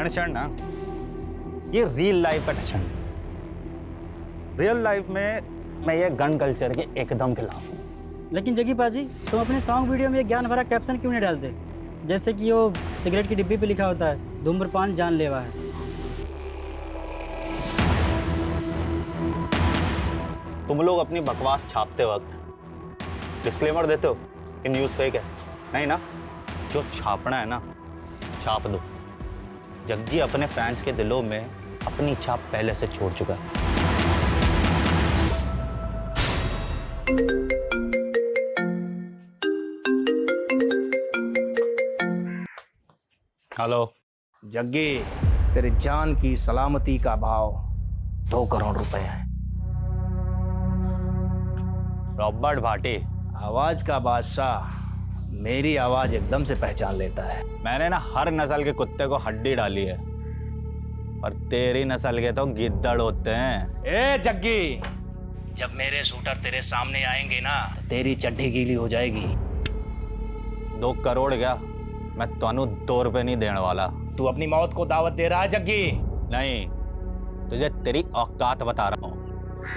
ठंड क्षण ना, ये रियल लाइफ का क्षण। रियल लाइफ में मैं ये गन कल्चर के एकदम खिलाफ हूँ। लेकिन जग्गी पाजी, तुम अपने सॉन्ग वीडियो में ये ज्ञान भरा कैप्शन क्यों नहीं डालते? जैसे कि वो सिगरेट की डिब्बी पे लिखा होता है, धूम्रपान जानलेवा है। तुम लोग अपनी बकवास छापते वक्त डिस्क्लेमर देते हो कि न्यूज़ फेक है, नहीं ना? जो छापना है ना, छाप दो। जग्गी अपने फैंस के दिलों में अपनी छाप पहले से छोड़ चुका है। हेलो जग्गी, तेरे जान की सलामती का भाव 2 करोड़ रुपए है। रॉबर्ट भाटी, आवाज का बादशाह मेरी आवाज एकदम से पहचान लेता है। मैंने ना हर नस्ल के कुत्ते को हड्डी डाली है, पर तेरी नस्ल के तो गिद्दड़ होते हैं। ए जग्गी, जब मेरे शूटर तेरे सामने आएंगे ना, तो तेरी चड्डी गीली हो जाएगी। 2 करोड़ क्या, मैं तुहानू 2 रुपए नहीं देने वाला। तू अपनी मौत को दावत दे रहा है जग्गी? नहीं, तुझे तेरी औकात बता रहा हूँ।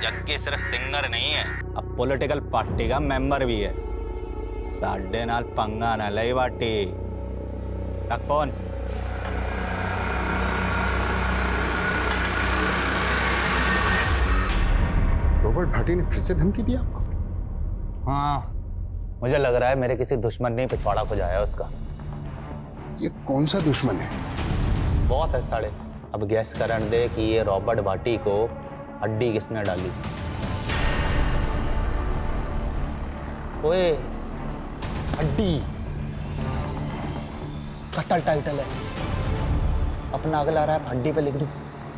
जग्गी सिर्फ सिंगर नहीं है, अब पॉलिटिकल पार्टी का मेंबर भी है। साडे नाल पंगा ना लई बाटी। रख फोन। रॉबर्ट भाटी ने फिर से धमकी दी आपको? हाँ, मुझे लग रहा है मेरे किसी दुश्मन ने पिछवाड़ा खुजाया उसका। ये कौन सा दुश्मन है? बहुत है साले। अब गैस करन दे कि ये रॉबर्ट भाटी को हड्डी किसने डाली। ओए, हड्डी कत्ल टाइटल है। अपना अगला रैप हड्डी पे लिख दूं।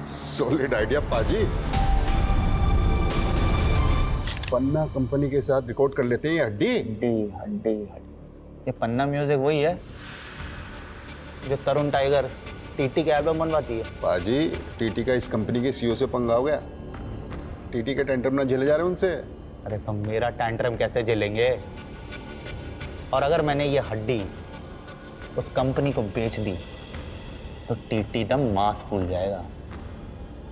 सॉलिड आइडिया पाजी। पन्ना कंपनी के साथ रिकॉर्ड कर लेते हैं हड्डी। हड्डी हड्डी हड्डी। ये पन्ना म्यूजिक वही है जो तरुण टाइगर टीटी के एल्बम बनवाती है। पाजी, टीटी का इस कंपनी के सीईओ से पंगा हो गया। टीटी के टेंट्रम ना झेले जा रहे उनसे। अरे तो मेरा टेंट्रम कैसे झेलेंगे? और अगर मैंने ये हड्डी उस कंपनी को बेच दी तो टीटी दम मांस फूल जाएगा।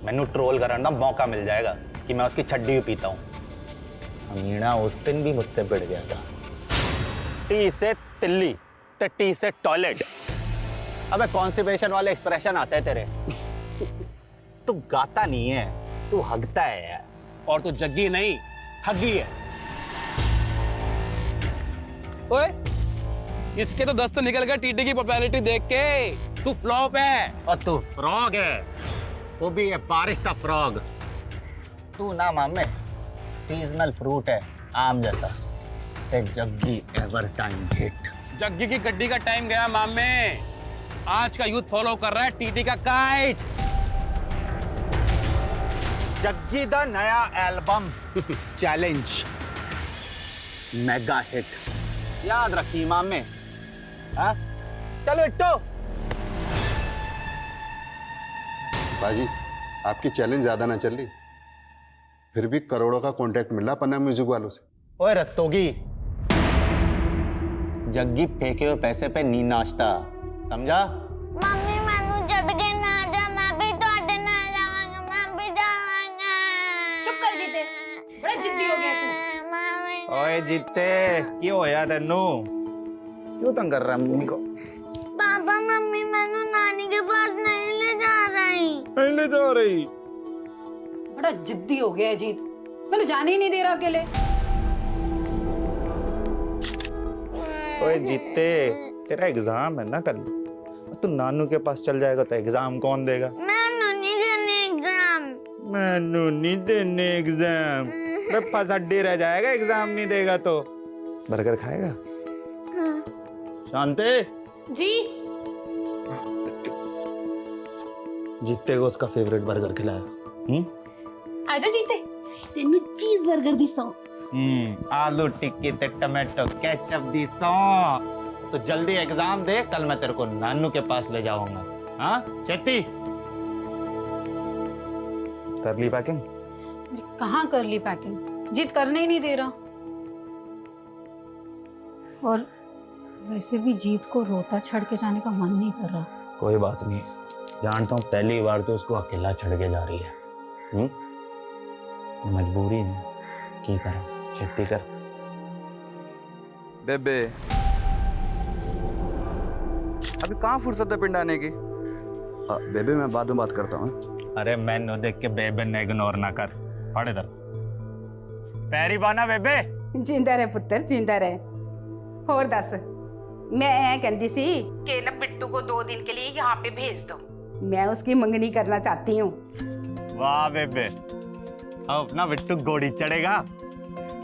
मैनू ट्रोल करने का मौका मिल जाएगा कि मैं उसकी छड्डी भी पीता हूँ। अमीना उस दिन भी मुझसे भिड़ गया था। टी से तिल्ली तो टी से टॉयलेट। अबे कॉन्स्टिपेशन वाले एक्सप्रेशन आते हैं तेरे। तू गाता नहीं है, तू हगता है यार। और तू जग्गी नहीं, हग्गी है। ओए, इसके तो दस्त निकल गए टीटी की पॉपुलैरिटी देख के। तू फ्लॉप है। और तू फ्रॉग है, वो भी है बारिश का फ्रॉग। तू ना मामे सीजनल फ्रूट है, आम जैसा। ते Jaggi ever time hit. Jaggi की गड्डी का टाइम गया मामे। आज का यूथ फॉलो कर रहा है टीटी का काइट। जग्गी दा नया एल्बम चैलेंज मेगा हिट। याद रखी मामे। हाँ, चलो इट्टो। पाजी, आपकी चैलेंज ज्यादा ना चल रही, फिर भी करोड़ों का कॉन्ट्रैक्ट मिला पन्ना म्यूजिक वालों से। ओए रस्तोगी, जग्गी फेंके हुए पैसे पे नी नाचता, समझा? मम्मी मैनू छड़ के ना जा, मैं भी ਤੁਹਾਡੇ ਨਾਲ ਜਾਵਾਂਗਾ, मैं भी जावांगा। चुप कर जीते, बड़ा जिद्दी हो गया तू। मम्मी ओए जीते, क्यों होया तेनू? क्यों तंग कर रहा है मम्मी को? पापा मम्मी मैनू नानी के पास नहीं ले जा रही। नहीं ले जा रही। बड़ा जिद्दी हो गया है जीत, मैंने जाने ही नहीं दे रहा अकेले। ओए जीते, तेरा एग्जाम है ना कल। तू नानू के पास चल जाएगा तो एग्जाम कौन देगा? मैनू नहीं देने एग्जाम। मैनू नहीं देने एग्जाम। मैं फसड्डी रह जाएगा एग्जाम नहीं देगा तो। बर्गर खाएगा? शांति जी जीते को उसका फेवरेट बर्गर खिलाया। आजा जीते, तेनू चीज बर्गर दी सौ। आलू टिक्की ते टमाटो केचप दी सौ। तो जल्दी एग्जाम दे, कल मैं तेरे को नानू के पास ले जाऊंगा। हाँ चेती, कर ली पैकिंग? कहाँ कर ली पैकिंग, जीत करने ही नहीं दे रहा। और वैसे भी जीत को रोता छड़ के जाने का मन नहीं कर रहा। कोई बात नहीं, जानता हूँ पहली बार तो उसको अकेला चढ़ के जा रही है। मजबूरी है, की कर खेती कर। बेबे अभी कहाँ फुर्सत है पिंड आने की? बेबे मैं बाद में बात करता हूँ। अरे मैंने देख के बेबे ने इग्नोर ना कर, पढ़ इधर। पैरी बाना बेबे। जिंदा रहे पुत्र, जिंदा रहे। होर दस, मैं ऐ कहती सी कि ना बिट्टू को 2 दिन के लिए यहाँ पे भेज दो, मैं उसकी मंगनी करना चाहती हूँ। वाह बेबे, अब अपना बिट्टू घोड़ी चढ़ेगा,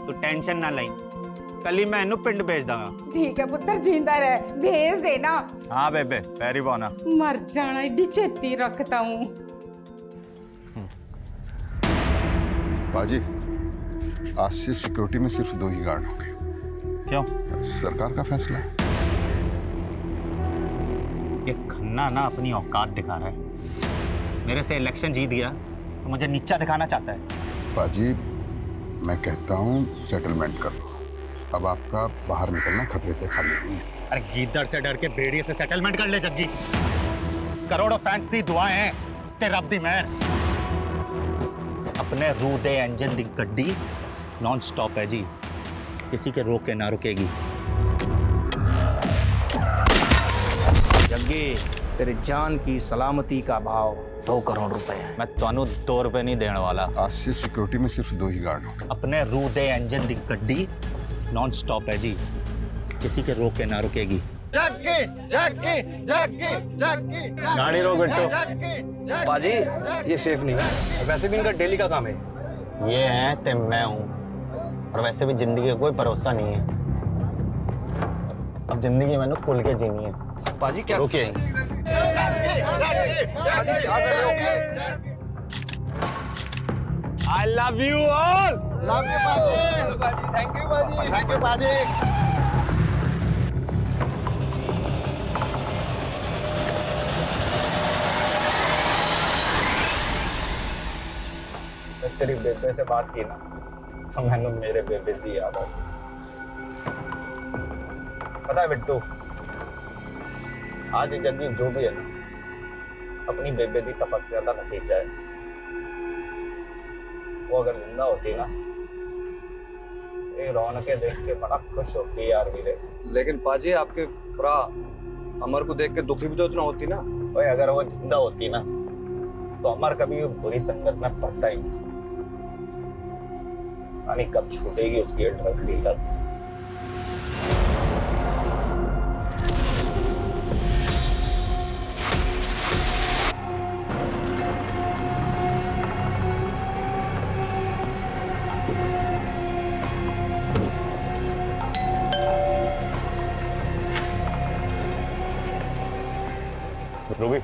तू टेंशन ना लाई, कल ही मैं इन्हू पिंड भेज दूंगा। ठीक है पुत्र, जिंदा रहे, भेज देना। हाँ बेबे, पैरी बाना। मर जाना, एडी छेती रखता हूँ। बाजी, आज से सिक्योरिटी में सिर्फ 2 ही गार्ड होंगे। क्यों? सरकार का फैसला है। ये खन्ना ना अपनी औकात दिखा रहा है। मेरे से इलेक्शन जीत गया तो मुझे नीचा दिखाना चाहता है। बाजी, मैं कहता हूँ सेटलमेंट कर लो। अब आपका बाहर निकलना खतरे से खाली नहीं है। अरे गीदड़ से डर के भेड़िए से सेटलमेंट कर ले जग्गी। करोड़ों फैंस दी दुआएं हैं ते रब दी मेहर। अपने रू दे इंजन दी गड्डी नॉन स्टॉप है जी, किसी के रोके ना रुकेगी। जग्गी, तेरे जान की सलामती का भाव 2 करोड़ रुपए है। मैं ਤੁਹਾਨੂੰ 2 रुपए नहीं देने वाला। आज से सिक्योरिटी में सिर्फ 2 ही गार्ड होंगे। अपने रू दे इंजन दी गड्डी नॉन स्टॉप है जी, किसी के रोके ना रुकेगी। गाड़ी रोक बिट्टू। बाजी ये सेफ नहीं है, वैसे भी इनका डेली का काम है। ये है ते मैं हूँ, और वैसे भी जिंदगी का कोई भरोसा नहीं है। अब जिंदगी मैंने खुल के जीनी है। बाजी क्या रुकिए। I love you all. Love you बाजी। थैंक यू बाजी। थैंक यू बाजी। तेरी बेबे से बात की ना तो मैंने मेरे बेबे की याद आई। पता है बिट्टू, आज जग्गी जो भी है ना, अपनी बेबे की तपस्या का नतीजा है। वो अगर जिंदा होती ना, ये रौनकें देख के बड़ा खुश होती यार वीरे। लेकिन पाजी आपके भरा अमर को देख के दुखी भी तो इतना होती ना। ओए अगर वो जिंदा होती ना तो अमर कभी वो बुरी संगत में पड़ता ही नहीं। यानी कब छूटेगी उसकी ड्रग की लत। रूबी,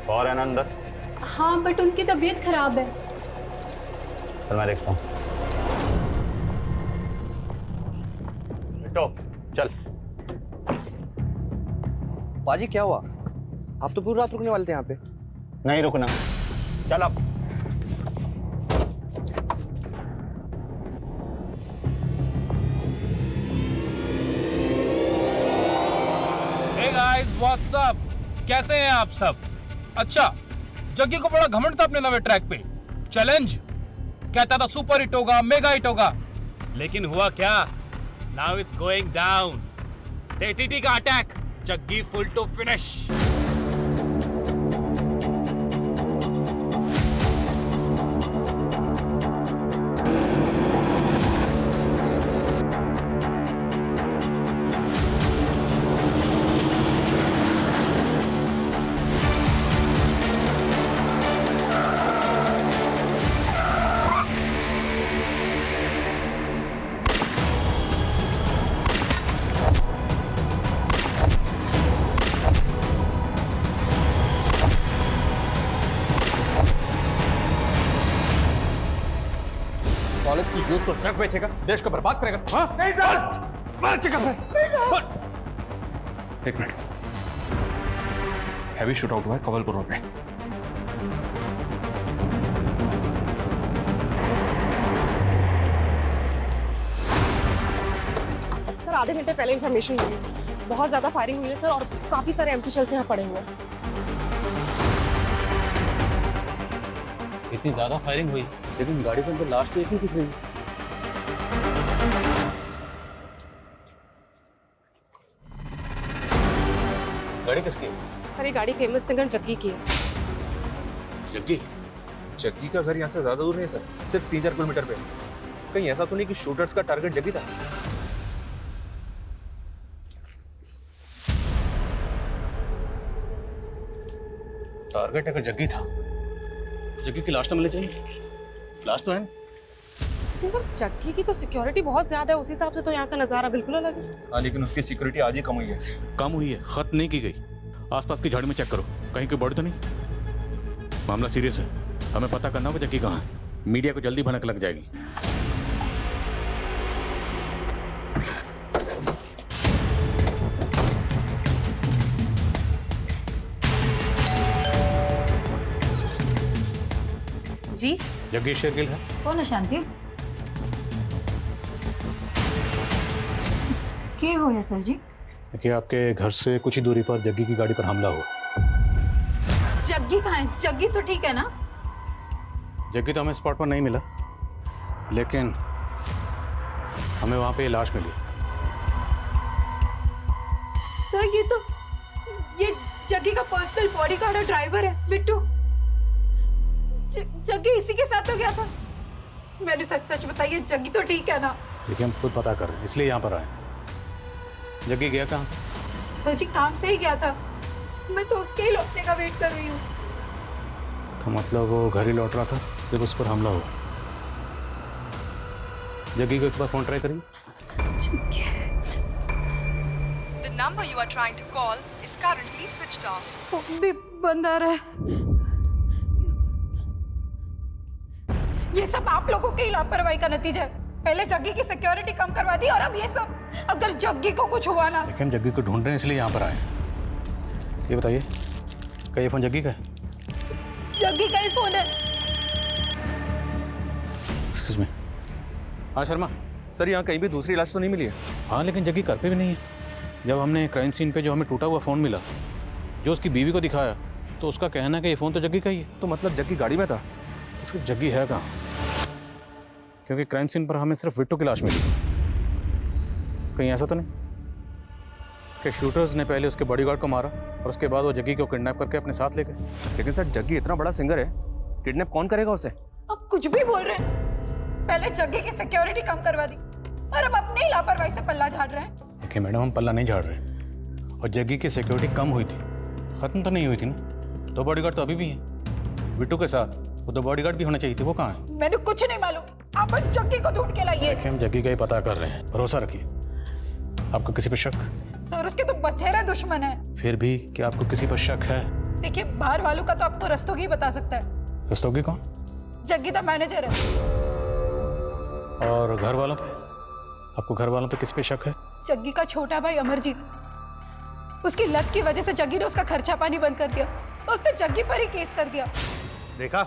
और है ना अंदर? हाँ, बट उनकी तबीयत खराब है। चल मैं देखता हूँ। बिट्टू, चल। बाजी क्या हुआ? आप तो पूरी रात रुकने वाले थे यहाँ पे। नहीं रुकना, चल अब। Hey guys, what's up? कैसे हैं आप सब? अच्छा, जग्गी को बड़ा घमंड था अपने नवे ट्रैक पे। चैलेंज कहता था सुपर हिट होगा, मेगा हिट होगा, लेकिन हुआ क्या? Now it's going down. TT का attack, Jaggi full to finish. College की यूथ को ट्रक बेचेगा, देश को बर्बाद करेगा। हाँ? नहीं सर, मार चुका है। एक मिनट, हैवी शूट आउट हुआ है कवलपुर रोड पे। सर आधे घंटे पहले इन्फॉर्मेशन मिली, बहुत ज्यादा फायरिंग हुई है सर, और काफी सारे एम्प्टी शेल्स यहाँ पड़े हुए हैं। इतनी ज्यादा फायरिंग हुई लेकिन गाड़ी के अंदर लास्ट तो एक ही दिख रही। गाड़ी किसकी है? सर ये गाड़ी फेमस सिंगर जग्गी की है। जग्गी? जग्गी का घर यहाँ से ज्यादा दूर नहीं है सर, सिर्फ 3-4 किलोमीटर पे। कहीं ऐसा तो नहीं कि शूटर्स का टारगेट जग्गी था? टारगेट अगर जग्गी था, जग्गी की लाश तो मिलनी चाहिए। लाश तो है। लेकिन सर जग्गी की तो सिक्योरिटी बहुत ज्यादा है, उस हिसाब से तो यहाँ का नजारा बिल्कुल अलग है। हाँ, लेकिन उसकी सिक्योरिटी आज ही कम हुई है। कम हुई है, खत्म नहीं की गई। आसपास की झाड़ी में चेक करो, कहीं कोई बॉडी तो नहीं। मामला सीरियस है, हमें पता करना होगा जग्गी कहाँ है। मीडिया को जल्दी भनक लग जाएगी। जी जग्गी शेरगिल है। कौन है शांति? क्या हो है सर जी? देखिए, आपके घर से कुछ ही दूरी पर जग्गी की गाड़ी पर हमला हुआ। जग्गी कहाँ है? जग्गी तो ठीक है ना? जग्गी तो हमें स्पॉट पर नहीं मिला, लेकिन हमें वहाँ पे लाश मिली। सर ये जग्गी का पर्सनल बॉडीगार्ड और ड्राइवर है बिट्टू। जग्गी इसी के साथ तो गया था। मैंने सच बताइए, जग्गी तो ठीक है ना? देखिए, हम खुद पता कर रहे हैं, इसलिए यहाँ पर आए। जग्गी गया कहाँ? सर जी काम से ही गया था, मैं तो उसके ही लौटने का वेट कर रही हूँ। तो मतलब वो घर ही लौट रहा था जब उस पर हमला हुआ। जग्गी को एक बार फोन ट्राई करिए। The number you are trying to call is currently switched off. Phone भी बंद आ रहा है। ये सब आप लोगों की लापरवाही का नतीजा है। पहले जग्गी की सिक्योरिटी कम करवा दी और अब ये सब। अगर जग्गी को कुछ हुआ ना। देखिए, हम जग्गी को ढूंढ रहे हैं, इसलिए यहाँ पर आए। ये बताइए, क्या ये फोन जग्गी का है? जग्गी का ही फोन है। Excuse me. हाँ शर्मा। सर, यहाँ कहीं भी दूसरी लाश तो नहीं मिली है। हाँ, लेकिन जग्गी घर पे भी नहीं है। जब हमने क्राइम सीन पे जो हमें टूटा हुआ फ़ोन मिला, जो उसकी बीवी को दिखाया, तो उसका कहना है कि ये फ़ोन तो जग्गी का ही है। तो मतलब जग्गी गाड़ी में था? तो फिर जग्गी है कहाँ? क्योंकि क्राइम सीन पर हमें सिर्फ बिट्टू की लाश मिली। कहीं ऐसा तो नहीं कि शूटर्स ने पहले उसके बॉडीगार्ड को मारा और उसके बाद वो जग्गी को किडनैप करके अपने साथ ले गए? लेकिन सर, जग्गी इतना बड़ा सिंगर है, किडनैप कौन करेगा उसे? अब कुछ भी बोल रहे हैं। पहले जग्गी की सिक्योरिटी कम करवा दी और अब अपनी लापरवाही से पल्ला झाड़ रहे हैं। देखिए मैडम, हम पल्ला नहीं झाड़ रहे। और जग्गी की सिक्योरिटी कम हुई थी, खत्म तो नहीं हुई थी ना। 2 बॉडीगार्ड तो अभी भी हैं बिट्टू के साथ। वो 2 बॉडीगार्ड भी होना चाहिए थे, वो कहाँ है? मैंने कुछ नहीं मालूम, आप जग्गी को ढूंढ के लाइए। देखिए, हम जग्गी का ही पता कर रहे हैं, भरोसा रखिए। आपको किसी पर शक? सर, उसके तो बथेरे दुश्मन है। फिर भी क्या आपको किसी पर शक है? देखिए, बाहर वालों का तो आपको रस्तोगी बता सकता है। रस्तोगी कौन? जग्गी तो मैनेजर है। और घर वालों पे? आपको घर वालों पे किस पे शक है? जग्गी का छोटा भाई अमरजीत, उसकी लत की वजह से जग्गी ने उसका खर्चा पानी बंद कर दिया, तो उसने जग्गी पर ही केस कर दिया। देखा,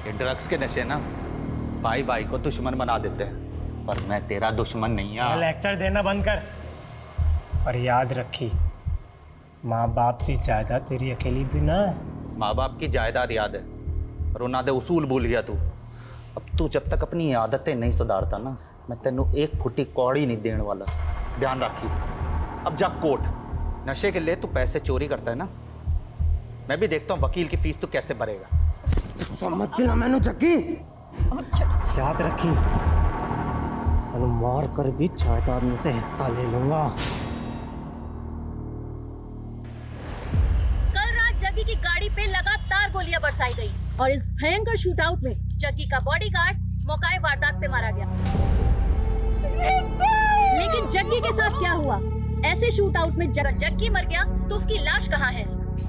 ये ड्रग्स के नशे ना भाई भाई को दुश्मन बना देते हैं, पर मैं तेरा दुश्मन नहीं हूं। लेक्चर देना बंद कर और याद रखी, माँ बाप की जायदाद तेरी अकेली भी ना है। माँ बाप की जायदाद याद है, पर उन्होंने दे उसूल भूल गया तू। अब तू जब तक अपनी आदतें नहीं सुधारता ना, मैं तेनू 1 फुटी कौड़ी नहीं देने वाला, ध्यान रखी। अब जा कोर्ट, नशे के लिए तू पैसे चोरी करता है ना, मैं भी देखता हूँ वकील की फीस तू कैसे भरेगा। समझ दिला मैंने जग्गी, याद रखी, तनु मार कर भी जायदाद में से हिस्सा ले लूंगा। कल रात जग्गी की गाड़ी पे लगातार गोलियां बरसाई गई और इस भयंकर शूटआउट में जग्गी का बॉडीगार्ड मौके वारदात पे मारा गया। लेकिन जग्गी के साथ क्या हुआ? ऐसे शूटआउट में जग्गी मर गया तो उसकी लाश कहाँ है?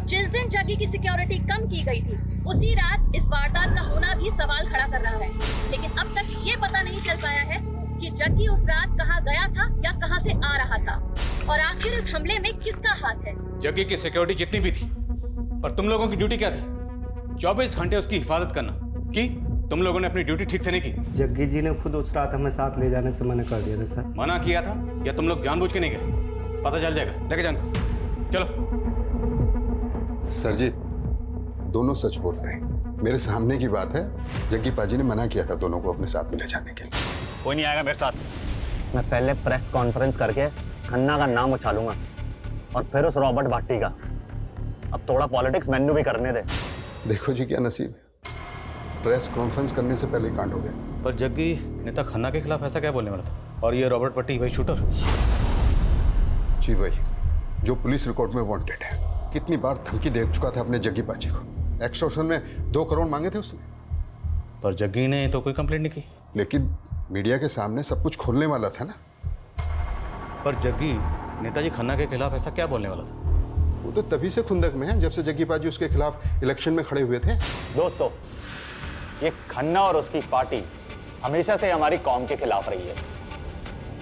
जिस दिन जग्गी की सिक्योरिटी कम की गई थी, उसी रात इस वारदात का होना भी सवाल खड़ा कर रहा है। लेकिन अब तक ये पता नहीं चल पाया है कि जग्गी उस रात कहाँ गया था या कहाँ से आ रहा था, और आखिर इस हमले में किसका हाथ है। जग्गी की सिक्योरिटी जितनी भी थी, पर तुम लोगों की ड्यूटी क्या थी? 24 घंटे उसकी हिफाजत करना। कि तुम लोगों ने अपनी ड्यूटी ठीक से नहीं की? जग्गी जी ने खुद उस रात हमें साथ ले जाने से मना कर दिया था सर। मना किया था या तुम लोग जानबूझ के नहीं गए? पता चल जाएगा, लेके जाना। चलो। सर जी, दोनों सच बोल रहे हैं। मेरे सामने की बात है, जग्गी पाजी ने मना किया था दोनों को अपने साथ में ले जाने के लिए। कोई नहीं आएगा मेरे साथ। मैं पहले प्रेस कॉन्फ्रेंस करके खन्ना का नाम उछालूंगा और फिर उस रॉबर्ट भाटी का। अब थोड़ा पॉलिटिक्स मैनू भी करने दे। देखो जी क्या नसीब है, प्रेस कॉन्फ्रेंस करने से पहले ही कांड हो गया। पर जग्गी नेता खन्ना के खिलाफ ऐसा क्या बोलने वाला था? और ये रॉबर्ट भट्टी भाई शूटर? जी वही, जो पुलिस रिकॉर्ड में वांटेड है। कितनी बार धमकी दे चुका था अपने जग्गी पाजी को। एक्सटॉर्शन में 2 करोड़ मांगे थे उसने। पर जग्गी ने तो कोई कंप्लेंट नहीं की। लेकिन मीडिया के सामने सब कुछ खोलने वाला था ना। पर जग्गी नेताजी खन्ना के खिलाफ ऐसा क्या बोलने वाला था? वो तो तभी से खुंदक में है जब से जग्गी पाजी उसके खिलाफ इलेक्शन में खड़े हुए थे। दोस्तों, ये खन्ना और उसकी पार्टी हमेशा से हमारी कौम के खिलाफ रही है।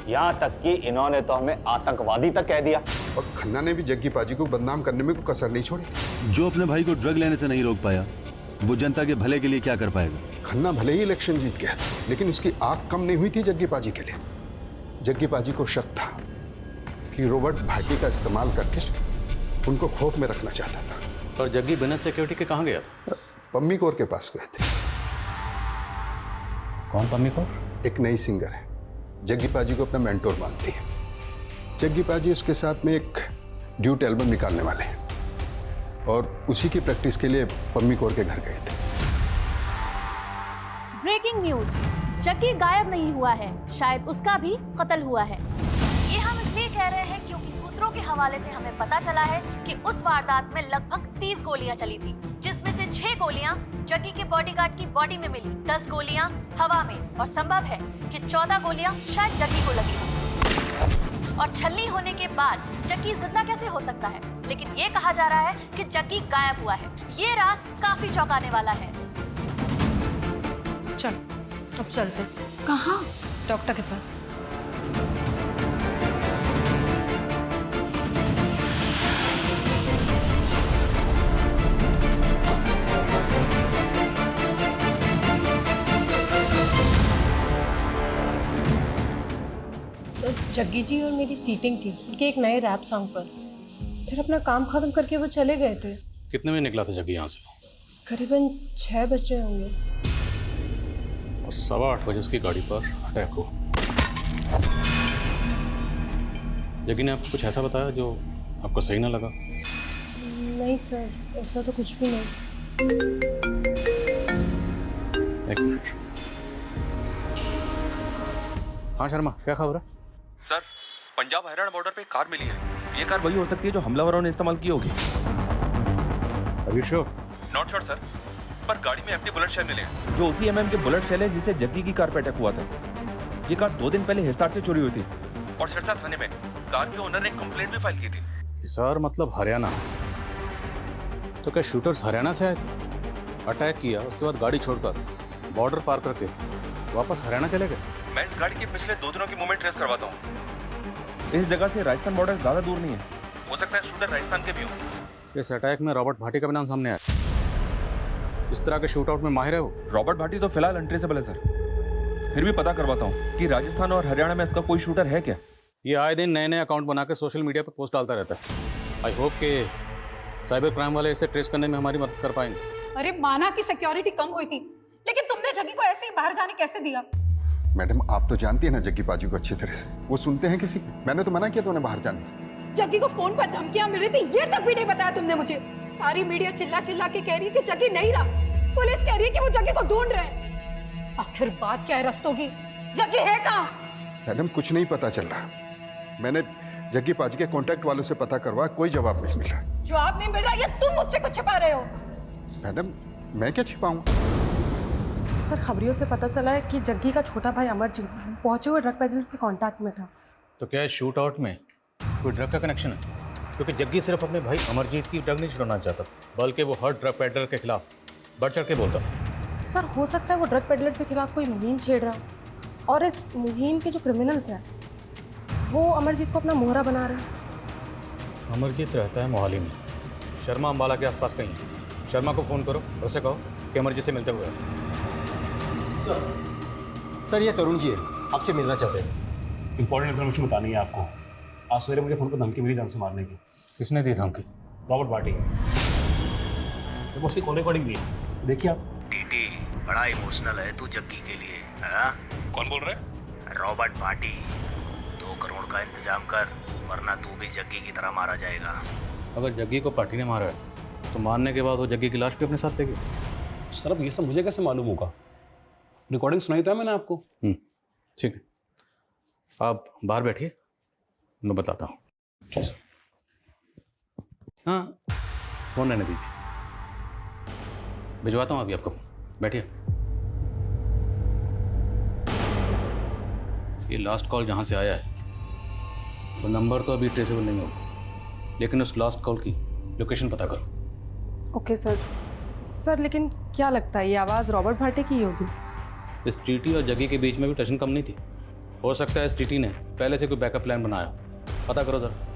यहाँ तक कि इन्होंने तो हमें आतंकवादी तक कह दिया। और खन्ना ने भी जग्गी पाजी को बदनाम करने में कोई कसर नहीं छोड़ी। जो अपने भाई को ड्रग लेने से नहीं रोक पाया, वो जनता के भले के लिए क्या कर पाएगा? खन्ना भले ही इलेक्शन जीत गया था, लेकिन उसकी आंख कम नहीं हुई थी जग्गी पाजी के लिए। जग्गी पाजी को शक था कि रॉबर्ट भाटी का इस्तेमाल करके उनको खौफ में रखना चाहता था। पर जग्गी बिना सिक्योरिटी के कहाँ गया था? पम्मी कौर के पास गए थे। कौन पम्मी कौर? एक नई सिंगर है, जग्गी पाजी को अपना मेंटोर मानती है। जग्गी पाजी उसके साथ में एक ड्यूट एल्बम निकालने वाले हैं और उसी की प्रैक्टिस के लिए पम्मी कौर के घर गए थे। ब्रेकिंग न्यूज, जग्गी गायब नहीं हुआ है, शायद उसका भी कत्ल हुआ है। ये हम इसलिए कह रहे हैं क्योंकि सूत्रों के हवाले से हमें पता चला है कि उस वारदात में लगभग 30 गोलियां चली थी, जिसमें से 6 गोलियां जग्गी के बॉडीगार्ड की बॉडी में मिली, 10 गोलियां हवा में, और संभव है कि 14 गोलियां शायद जग्गी को लगी हो। और छलनी होने के बाद जग्गी जिंदा कैसे हो सकता है? लेकिन ये कहा जा रहा है कि जग्गी गायब हुआ है। ये राज काफी चौंकाने वाला है। चल अब चलते। कहाँ? डॉक्टर के पास। जग्गी जी और मेरी सीटिंग थी उनके एक नए रैप सॉन्ग पर। फिर अपना काम खत्म करके वो चले गए थे। कितने बजे निकला था जग्गी यहाँ से? करीबन 6 बज रहे होंगे। और 8:15 बजे उसकी गाड़ी पर अटैक हुआ। जग्गी ने आपको कुछ ऐसा बताया जो आपको सही ना लगा? नहीं सर, ऐसा तो कुछ भी नहीं। एक मिनट। हाँ शर्मा, क्या खबर है? सर, पंजाब हरियाणा बॉर्डर पे एक कार मिली है। ये कार वही हो सकती है जो हमलावरों ने इस्तेमाल की होगी। Are you sure? Not sure sir, पर गाड़ी में एम्प्टी बुलेट शेल मिले हैं, जो उसी एमएम के बुलेट शेल है जिसे जग्गी की कार पे अटैक हुआ था। ये कार 2 दिन पहले हिसार से चोरी हुई थी और सिरसा थाने में कार के ओनर ने कंप्लेंट भी फाइल की थी। हिसार मतलब हरियाणा? तो क्या शूटर्स हरियाणा से आए थे? अटैक किया, उसके बाद गाड़ी छोड़कर बॉर्डर पार करके वापस हरियाणा चले गए? मैं इस गाड़ी के पिछले 2 दिनों की मूवमेंट ट्रेस करवाता हूँ। इस जगह से राजस्थान बॉर्डर ज्यादा दूर नहीं है, हो सकता है शूटर राजस्थान के भी हो। इस अटैक में रॉबर्ट भाटी का भी नाम सामने आया। इस तरह के शूट आउट में माहिर है वो। रॉबर्ट भाटी तो फिलहाल अनट्रेसेबल है सर, फिर भी पता करवाता हूँ कि राजस्थान और हरियाणा में इसका कोई शूटर है क्या। ये आए दिन नए नए अकाउंट बना के सोशल मीडिया पर पोस्ट डालता रहता है। आई होप कि साइबर क्राइम वाले इसे ट्रेस करने में हमारी मदद कर पाएंगे। अरे माना कि सिक्योरिटी कम हुई थी, लेकिन तुमने जग्गी को ऐसे ही बाहर जाने कैसे दिया? मैडम, आप तो जानती है ना जग्गी पाजी को अच्छी तरह से। वो सुनते हैं किसी, मैंने तो मना किया था उन्हें बाहर जाने से। जग्गी को फोन पर धमकियां मिल रही थी, ये तक भी नहीं बताया तुमने मुझे। सारी मीडिया चिल्ला चिल्ला के कह रही है कि जग्गी नहीं रहा, पुलिस कह रही है कि वो जग्गी को ढूंढ रहे हैं। आखिर बात क्या है रस्तों की? जग्गी है कहाँ? मैडम, कुछ नहीं पता चल रहा। मैंने जग्गी पाजी के कांटेक्ट वालों से पता करवा, कोई जवाब नहीं मिल रहा। जवाब नहीं मिल रहा, ये तुम मुझसे कुछ छिपा रहे हो। मैडम, मैं क्या छिपाऊं? सर, खबरियों से पता चला है कि जग्गी का छोटा भाई अमरजीत पहुंचे हुए ड्रग पेडलर से कांटेक्ट में था। तो क्या शूट आउट में कोई ड्रग का कनेक्शन है? क्योंकि जग्गी सिर्फ अपने भाई अमरजीत की ड्रग नहीं छुड़ाना चाहता, बल्कि वो हर ड्रग पेडलर के खिलाफ बढ़ चढ़ के बोलता था। सर, हो सकता है वो ड्रग पेडलर के खिलाफ कोई मुहिम छेड़ रहा, और इस मुहिम के जो क्रिमिनल्स हैं वो अमरजीत को अपना मोहरा बना रहे हैं। अमरजीत रहता है मोहाली में, शर्मा अम्बाला के आसपास कहीं है। शर्मा को फ़ोन करो और उसे कहो कि अमरजीत से मिलते हुए। सर, ये तरुण जी है, आपसे मिलना चाहते हैं। इंपॉर्टेंट इन्फॉर्मेशन बतानी है आपको। आज सवेरे मुझे फोन पर धमकी मिली जान से मारने की। किसने दी धमकी? रॉबर्ट भाटी। तो उसकी कॉल रिकॉर्डिंग भी है। देखिए आप। टीटी बड़ा इमोशनल है तू जग्गी के लिए, हाँ? कौन बोल रहे हैं? रॉबर्ट भाटी। 2 करोड़ का इंतजाम कर, वरना तू भी जग्गी की तरह मारा जाएगा। अगर जग्गी को पार्टी ने मारा है तो मारने के बाद वो जग्गी की लाश भी अपने साथ लेगी। सर अब ये सब मुझे कैसे मालूम होगा? रिकॉर्डिंग सुनाई तो है मैंने आपको। ठीक है, आप बाहर बैठिए, मैं बताता हूँ। हाँ, फ़ोन रहने दीजिए, भिजवाता हूँ अभी आपको। बैठिए। ये लास्ट कॉल जहाँ से आया है वो नंबर तो अभी ट्रेसेबल नहीं होगा, लेकिन उस लास्ट कॉल की लोकेशन पता करो। Okay sir. सर लेकिन क्या लगता है ये आवाज़ रॉबर्ट भाटी की ही होगी? इस टीटी और जग्गी के बीच में भी टेंशन कम नहीं थी। हो सकता है इस टीटी ने पहले से कोई बैकअप प्लान बनाया, पता करो जरा।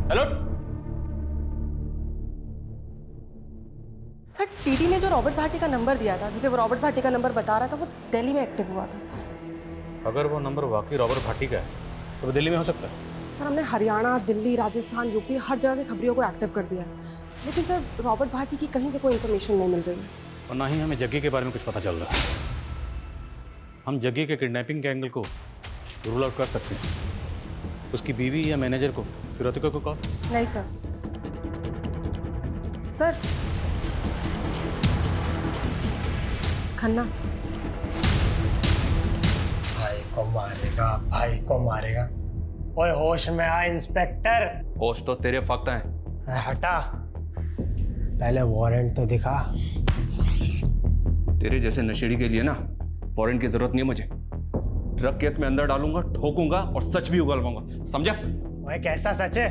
हेलो सर, टीटी ने जो रॉबर्ट भाटी का नंबर दिया था, जिसे वो रॉबर्ट भाटी का नंबर बता रहा था, वो दिल्ली में एक्टिव हुआ था। अगर वो नंबर वाकई रॉबर्ट भाटी का है तो वो दिल्ली में हो सकता है। सर हमने हरियाणा, दिल्ली, राजस्थान, यूपी हर जगह की खबरियों को एक्टिव कर दिया है, लेकिन सर रॉबर्ट भाटी की कहीं से कोई इन्फॉर्मेशन नहीं मिल रही है। और ना ही हमें जग्गी के बारे में कुछ पता चल रहा है। हम जग्गी के किडनैपिंग के एंगल को रूल आउट कर सकते हैं। उसकी बीवी या मैनेजर को, किरोतिका को कॉल? नहीं सर। सर खन्ना भाई को मारेगा, भाई को मारेगा। ओए होश में आ इंस्पेक्टर। होश तो तेरे फक्त हैं। हटा, पहले वारंट तो दिखा। तेरे जैसे नशेड़ी के लिए ना वारंट की जरूरत नहीं है मुझे। ड्रग केस में अंदर डालूंगा, ठोकूंगा और सच भी उगलवाऊंगा, समझा? ओए कैसा सच है?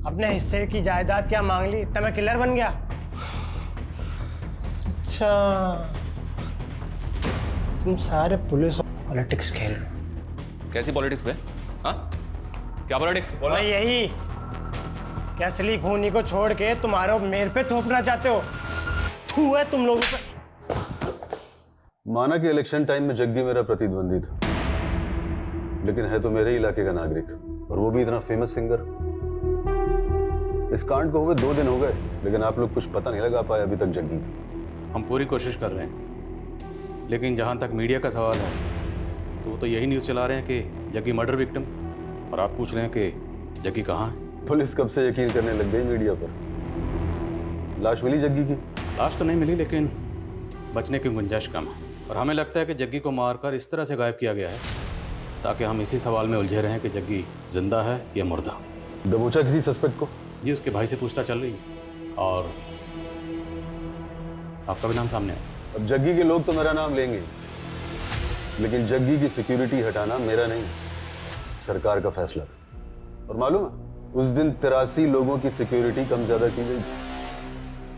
अपने हिस्से की जायदाद क्या मांग ली तब मैं किलर बन गया? अच्छा, तुम सारे पुलिस पॉलिटिक्स खेल रहे हो। कैसी पॉलिटिक्स बे? हाँ, क्या पॉलिटिक्स? बोला यही क्या असली खूनी को छोड़ के तुम्हारे मेरे पे थोपना चाहते हो? थू है तुम लोगों पे। माना कि इलेक्शन टाइम में जग्गी मेरा प्रतिद्वंदी था, लेकिन है तो मेरे इलाके का नागरिक, और वो भी इतना फेमस सिंगर। इस कांड को हुए 2 दिन हो गए, लेकिन आप लोग कुछ पता नहीं लगा पाए अभी तक जग्गी। हम पूरी कोशिश कर रहे हैं, लेकिन जहाँ तक मीडिया का सवाल है तो वो तो यही न्यूज़ चला रहे हैं कि जग्गी मर्डर विक्टिम, और आप पूछ रहे हैं कि जग्गी कहाँ है। पुलिस कब से यकीन करने लग गई मीडिया पर। लाश मिली जग्गी की? लाश तो नहीं मिली, लेकिन बचने की गुंजाइश कम है, और हमें लगता है कि जग्गी को मारकर इस तरह से गायब किया गया है ताकि हम इसी सवाल में उलझे रहें कि जग्गी जिंदा है या मुर्दा। दबोचा किसी सस्पेक्ट को? जी, उसके भाई से पूछताछ चल रही है, और आपका भी नाम सामने है। अब जग्गी के लोग तो मेरा नाम लेंगे, लेकिन जग्गी की सिक्योरिटी हटाना मेरा नहीं, सरकार का फैसला था। और मालूम है उस दिन 83 लोगों की सिक्योरिटी कम ज्यादा की गई।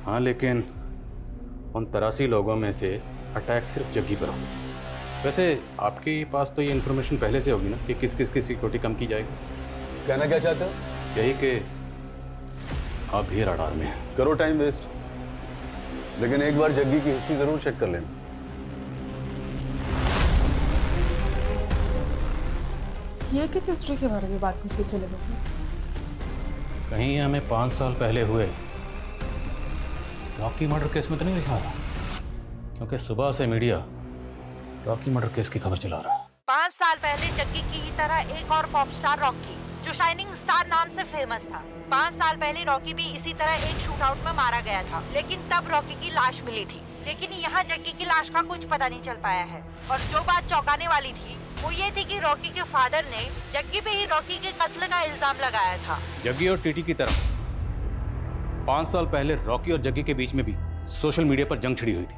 हाँ, लेकिन उन 83 लोगों में से अटैक सिर्फ जग्गी पर हो। वैसे आपके पास तो ये इन्फॉर्मेशन पहले से होगी ना कि किस किस की सिक्योरिटी कम की जाएगी। कहना क्या चाहते हो? यही कि आप भी रडार में हैं। करो टाइम वेस्ट, लेकिन एक बार जग्गी की हिस्ट्री जरूर चेक कर लेना। ये किस हिस्ट्री के बारे में बात करके चले वैसे? कहीं हमें 5 साल पहले हुए रॉकी मर्डर केस में तो नहीं लिखा रहा, क्योंकि सुबह से मीडिया रॉकी मर्डर केस की खबर चला रहा है। 5 साल पहले जग्गी की ही तरह एक और पॉप स्टार रॉकी, जो शाइनिंग स्टार नाम से फेमस था। 5 साल पहले रॉकी भी इसी तरह एक शूट आउट में मारा गया था, लेकिन तब रॉकी की लाश मिली थी। लेकिन यहाँ जग्गी की लाश का कुछ पता नहीं चल पाया है। और जो बात चौंकाने वाली थी वो ये थी कि रॉकी के फादर ने जग्गी पे ही रॉकी के कत्ल का इल्जाम लगाया था। जग्गी और टीटी की तरह 5 साल पहले रॉकी और जग्गी के बीच में भी सोशल मीडिया पर जंग छिड़ी हुई थी,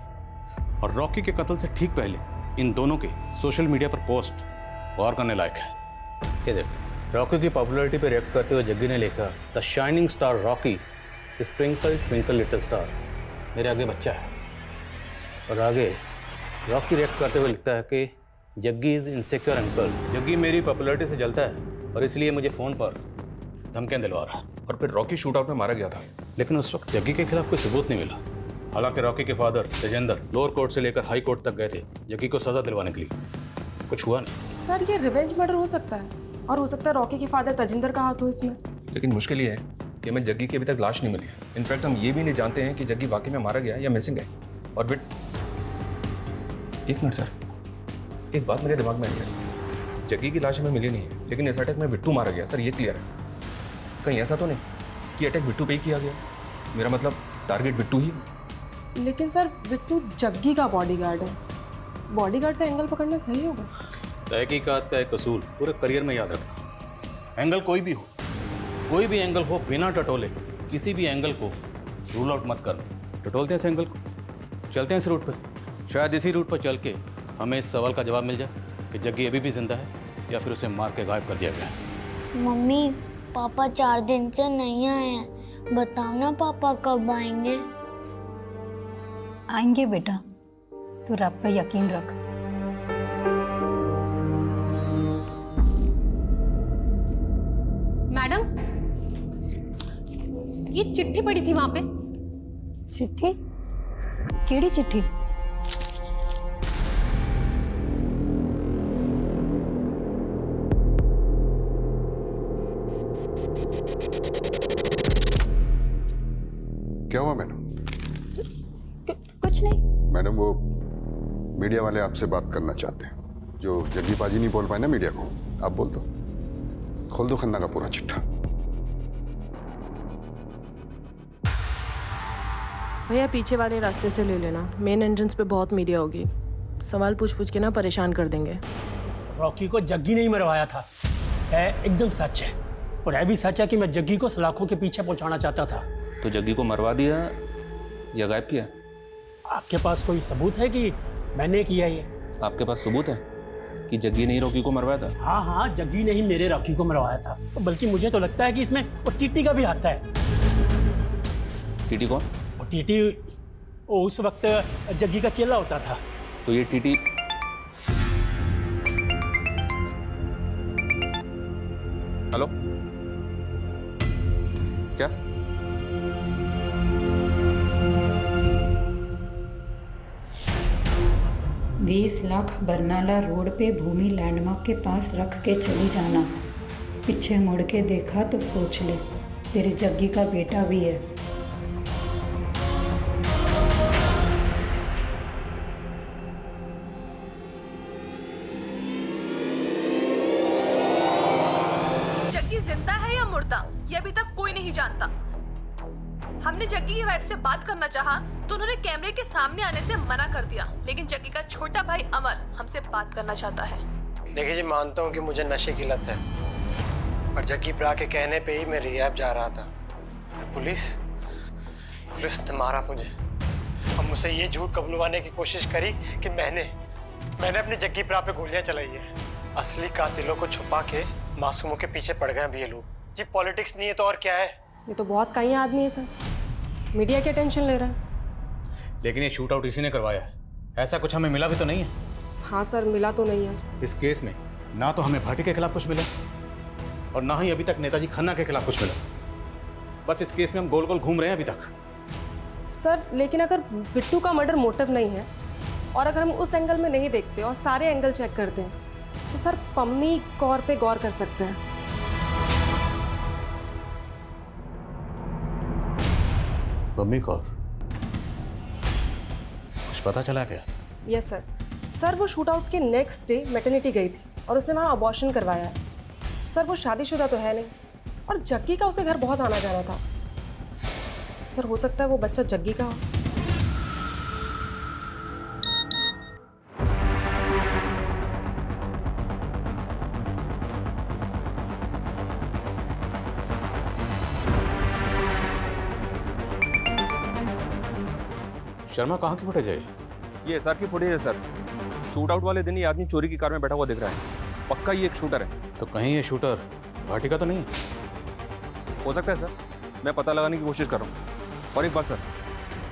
और रॉकी के कत्ल से ठीक पहले इन दोनों के सोशल मीडिया पर पोस्ट गौर करने लायक है। ये देख, रॉकी की पॉपुलैरिटी पे रिएक्ट करते हुए जग्गी ने लिखा, the shining star Rocky sprinkle twinkle little star, मेरे आगे बच्चा है। और आगे रॉकी रिएक्ट करते हुए लिखता है कि Jaggi is insecure uncle. Jaggi मेरी पॉपुलैरिटी से जलता है और इसलिए मुझे फ़ोन पर धमकियां दिलवा रहा है। और फिर रॉकी शूट आउट में मारा गया था। लेकिन उस वक्त जग्गी के खिलाफ कोई सबूत नहीं मिला। हालांकि रॉकी के फादर तेजेंद्र लोअर कोर्ट से लेकर हाई कोर्ट तक गए थे जग्गी को सजा दिलवाने के लिए, कुछ हुआ नहीं। सर ये रिवेंज मर्डर हो सकता है, और हो सकता है रॉकी के फादर तजिंदर का हाथ हो इसमें। लेकिन मुश्किल ये है कि हमें जग्गी की अभी तक लाश नहीं मिली है। इनफैक्ट हम ये भी नहीं जानते हैं कि जग्गी वाकई में मारा गया या मिसिंग है। और फिर एक मिनट सर, एक बात मेरे दिमाग में आई है सर। जग्गी की लाश हमें मिली नहीं है, लेकिन इस अटैक में बिट्टू मारा गया सर, ये क्लियर है। कहीं ऐसा तो नहीं कि अटैक बिट्टू पे ही किया गया? मेरा मतलब टारगेट बिट्टू ही। लेकिन सर बिट्टू जग्गी का बॉडीगार्ड है, बॉडीगार्ड का एंगल पकड़ना सही होगा? तहकीकात का एक असूल पूरे करियर में याद रखना, एंगल कोई भी हो, कोई भी एंगल हो, बिना टटोले किसी भी एंगल को रूल आउट मत करना। टटोलते हैं इस एंगल को, चलते हैं इस रूट पर, शायद इसी रूट पर चल के हमें इस सवाल का जवाब मिल जाए कि जग्गी अभी भी जिंदा है या फिर उसे मार के गायब कर दिया गया है। मम्मी पापा 4 दिन से नहीं आए हैं, बताओ ना पापा कब आएंगे? आएंगे बेटा, तू रब पे यकीन रख। मैडम ये चिट्ठी पड़ी थी वहां पे। चिट्ठी? केड़ी चिट्ठी? क्या हुआ मैडम? कुछ नहीं मैडम, वो मीडिया वाले आपसे बात करना चाहते हैं। जो जग्गी पाजी नहीं बोल पाए ना मीडिया को, आप बोल दो, खोल दो खन्ना का पूरा चिट्ठा। भैया पीछे वाले रास्ते से ले लेना, मेन एंट्रेंस पे बहुत मीडिया होगी, सवाल पूछ के ना परेशान कर देंगे। रॉकी को जग्गी नहीं मरवाया था, है एकदम सच है। और है भी सच है कि मैं जग्गी को सलाखों के पीछे पहुंचाना चाहता था। तो जग्गी को मरवा दिया या गायब किया? आपके पास कोई सबूत है कि मैंने किया ये? आपके पास सबूत है कि जग्गी ने रॉकी को मरवाया था? हाँ हाँ, जग्गी ने ही मेरे रॉकी को मरवाया था। बल्कि मुझे तो लगता है कि इसमें वो टीटी का भी हाथ है। टीटी कौन? वो टीटी वो उस वक्त जग्गी का चेला होता था। तो ये टीटी हेलो क्या? बीस लाख बरनाला रोड पे भूमि लैंडमार्क के पास रख के चली जाना। पीछे मुड़ के देखा तो सोच ले, तेरे जग्गी का बेटा भी है। जग्गी जिंदा है या मुर्दा, ये अभी तक कोई नहीं जानता। हमने जग्गी की वाइफ से बात करना चाहा तो उन्होंने कैमरे के सामने आने से मना कर दिया। लेकिन जग्गी का छोटा भाई अमर हमसे बात करना चाहता है। देखिए जी, मानता हूँ कि मुझे नशे की लत है, पर जग्गी प्रा के कहने पे ही मैं रिहैब जा रहा था। पुलिस ने मारा मुझे और मुझसे ये झूठ कबूलवाने की कोशिश करी कि मैंने अपनी जग्गी प्रा पे गोलियां चलाई है। असली कातिलों को छुपा के मासूमों के पीछे पड़ गए अभी ये लोग। जी पॉलिटिक्स नहीं है तो और क्या है? ये तो बहुत कहीं आदमी है सर, मीडिया क्या टेंशन ले रहा है? लेकिन ये शूट आउट इसी ने करवाया है, ऐसा कुछ हमें मिला भी तो नहीं है। हाँ सर, मिला तो नहीं है। इस केस में ना तो हमें भाटी के खिलाफ कुछ मिला और ना ही अभी तक नेताजी खन्ना के खिलाफ कुछ मिला। बस इस केस में हम गोल गोल घूम रहे हैं अभी तक। सर लेकिन अगर बिट्टू का मर्डर मोटिव नहीं है और अगर हम उस एंगल में नहीं देखते और सारे एंगल चेक करते हैं तो सर पम्मी कौर पे गौर कर सकते हैं। पम्मी कौर? कुछ पता चला क्या? Yes sir. सर वो शूट आउट के नेक्स्ट डे मैटरनिटी गई थी और उसने वहाँ अबॉर्शन करवाया है। सर वो शादीशुदा तो है नहीं और जग्गी का उसे घर बहुत आना जाना था। सर हो सकता है वो बच्चा जग्गी का हो। शर्मा कहाँ की फुटेज है? ये एसआर की फुटेज है सर। शूट आउट वाले दिन ये आदमी चोरी की कार में बैठा हुआ दिख रहा है। पक्का ये एक शूटर है। तो कहीं ये शूटर भाटी का तो नहीं है? हो सकता है सर, मैं पता लगाने की कोशिश कर रहा हूँ। और एक बात सर,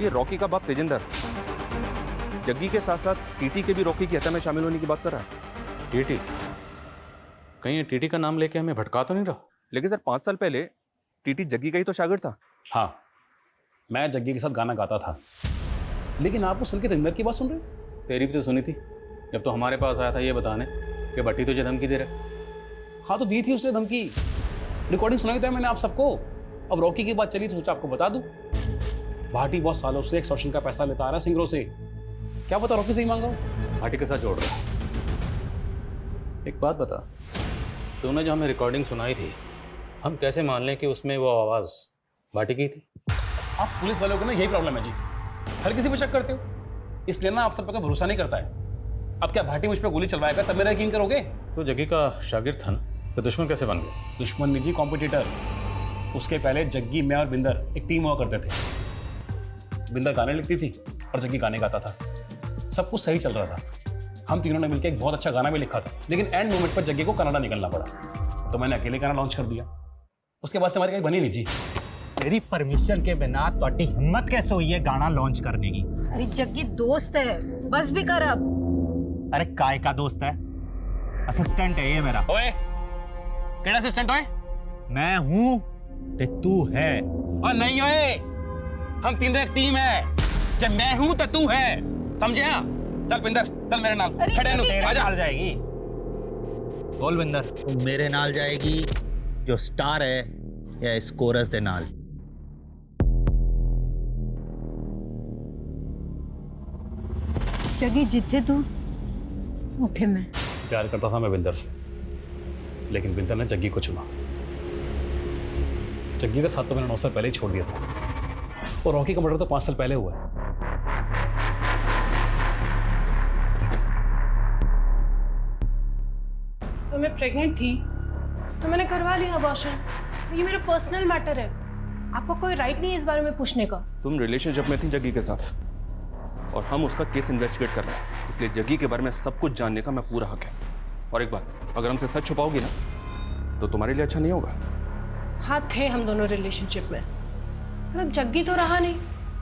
ये रॉकी का बाप तेजिंदर जग्गी के साथ साथ टीटी के भी रॉकी की हत्या में शामिल होने की बात कर रहा है। टीटी? कहीं ये टीटी का नाम लेके हमें भटका तो नहीं रहा? लेकिन सर 5 साल पहले टीटी जग्गी का ही तो शागिर्द था। हाँ, मैं जग्गी के साथ गाना गाता था, लेकिन आप उस संकेत अंदर की बात सुन रहे हो? तेरी भी तो सुनी थी जब तो हमारे पास आया था ये बताने कि भट्टी तुझे धमकी दे रहा। हाँ तो दी थी उसने धमकी, रिकॉर्डिंग सुनाई तो है मैंने आप सबको। अब रॉकी की बात चली तो सोचा आपको बता दूं। भाटी बहुत सालों से एक्सटॉर्शन का पैसा लेता आ रहा है सिंगरों से, क्या पता रॉकी से ही मांगा हो। भाटी के साथ जोड़ रहा है। एक बात बता, तूने जो हमें रिकॉर्डिंग सुनाई थी, हम कैसे मान लें कि उसमें वो आवाज़ भाटी की थी? आप पुलिस वालों को ना यही प्रॉब्लम है जी, हर किसी पे शक करते हो, इसलिए ना आप सब पे भरोसा नहीं करता है। अब क्या भाटी मुझ पे गोली चलवाएगा तब मेरा यकीन करोगे? तो जग्गी का शागिर्द था ना, तो दुश्मन कैसे बन गया? दुश्मन नहीं जी, कॉम्पिटिटर। उसके पहले जग्गी, मैं और बिंदर एक टीम हुआ करते थे। बिंदर गाने लिखती थी और जग्गी गाने गाता था, सब कुछ सही चल रहा था। हम तीनों ने मिलकर एक बहुत अच्छा गाना भी लिखा था, लेकिन एंड मोमेंट पर जग्गी को कनाडा निकलना पड़ा, तो मैंने अकेले गाना लॉन्च कर दिया। उसके बाद से हमारी कहीं बनी नहीं जी। मेरी परमिशन के बिना ਤੁਹਾਡੀ हिम्मत कैसे हुई है गाना लॉन्च करने की? अरे जग्गी दोस्त है, बस भी कर अब। अरे काय का दोस्त है? असिस्टेंट है ये मेरा। ओए, केड़ा असिस्टेंट ओए? मैं हूँ ते तू है। और नहीं ओए, हम तीनों एक टीम है, जब मैं हूँ तो तू है, समझे? चल बिंदर, चल मेरे नाल। खड़े नु तेरे आजा। नाल जाएगी। बोल बिंदर, तू मेरे नाल जाएगी जो स्टार है या इस कोरस दे नाल? जग्गी जिथे तू उठे मैं। प्यार करता था मैं बिंदर से, लेकिन बिंदर ने जग्गी को चुना। जग्गी का साथ तो मैंने 9 साल पहले ही छोड़ दिया था, और रॉकी का मर्डर तो 5 साल पहले हुआ है। तो मैं प्रेग्नेंट थी तो मैंने करवा लिया अबॉर्शन। ये मेरा पर्सनल मैटर है, आपको कोई राइट नहीं है इस बारे में पूछने का। तुम रिलेशनशिप में थी जग्गी के साथ, और हम उसका केस इन्वेस्टिगेट कर रहे हैं, इसलिए जग्गी के बारे में सब कुछ जानने का मैं पूरा हक है। और एक बात, अगर हमसे सच छुपाओगी ना तो तुम्हारे लिए अच्छा नहीं होगा। हाँ, थे हम दोनों रिलेशनशिप में, पर अब जग्गी तो रहा नहीं,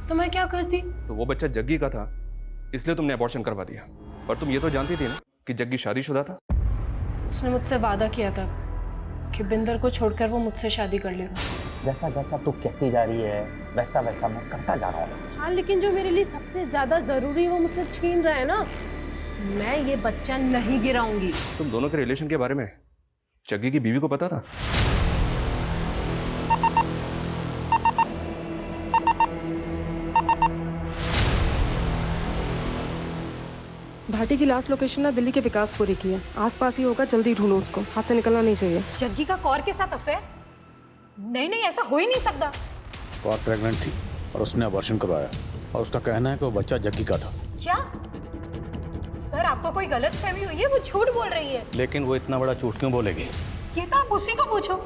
तो मैं क्या करती? तो वो बच्चा जग्गी का था, इसलिए तुमने अबॉर्शन करवा दिया। पर तुम ये तो जानती थी ना कि जग्गी शादीशुदा था। उसने मुझसे वादा किया था कि बिंदर को छोड़कर वो मुझसे शादी कर लेगा। जैसा जैसा तू कहती जा रही है वैसा वैसा मैं करता जा रहा हूँ। हाँ, लेकिन जो मेरे लिए सबसे ज्यादा जरूरी है वो मुझसे छीन रहा है ना। मैं ये बच्चा नहीं गिराऊंगी। तुम दोनों के रिलेशन के बारे में जग्गी की बीवी को पता था? भाटी की लास्ट लोकेशन ना दिल्ली के विकासपुरी की है, आसपास ही होगा, जल्दी ढूंढो उसको, हाथ से निकलना नहीं चाहिए। जग्गी का कौर के साथ अफेयर? नहीं नहीं, ऐसा हो ही नहीं सकता। कौर प्रेग्नेंट थी और उसने अबॉर्शन करवाया, और उसका कहना है कि वो बच्चा जग्गी का था। क्या सर, आपको कोई गलत फहमी हुई है? वो झूठ बोल रही है। लेकिन वो इतना बड़ा झूठ क्यों बोलेगी? ये तो आप उसी को पूछो।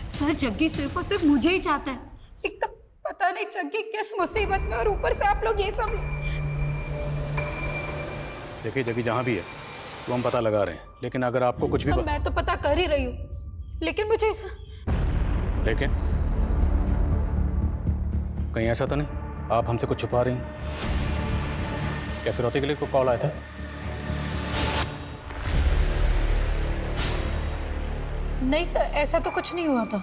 सर, जग्गी सिर्फ और सिर्फ मुझे ही चाहता है, एक पता नहीं जग्गी किस मुसीबत में, और ऊपर से आप लोग ये सब। देखिए जग्गी जहाँ भी है तो हम पता लगा रहे हैं, लेकिन अगर आपको कुछ भी मैं तो पता कर ही रही हूँ, लेकिन मुझे ऐसा। लेकिन कहीं ऐसा तो नहीं आप हमसे कुछ छुपा रही हैं? क्या फिरौती के लिए कोई कॉल आया था? नहीं सर, ऐसा तो कुछ नहीं हुआ था।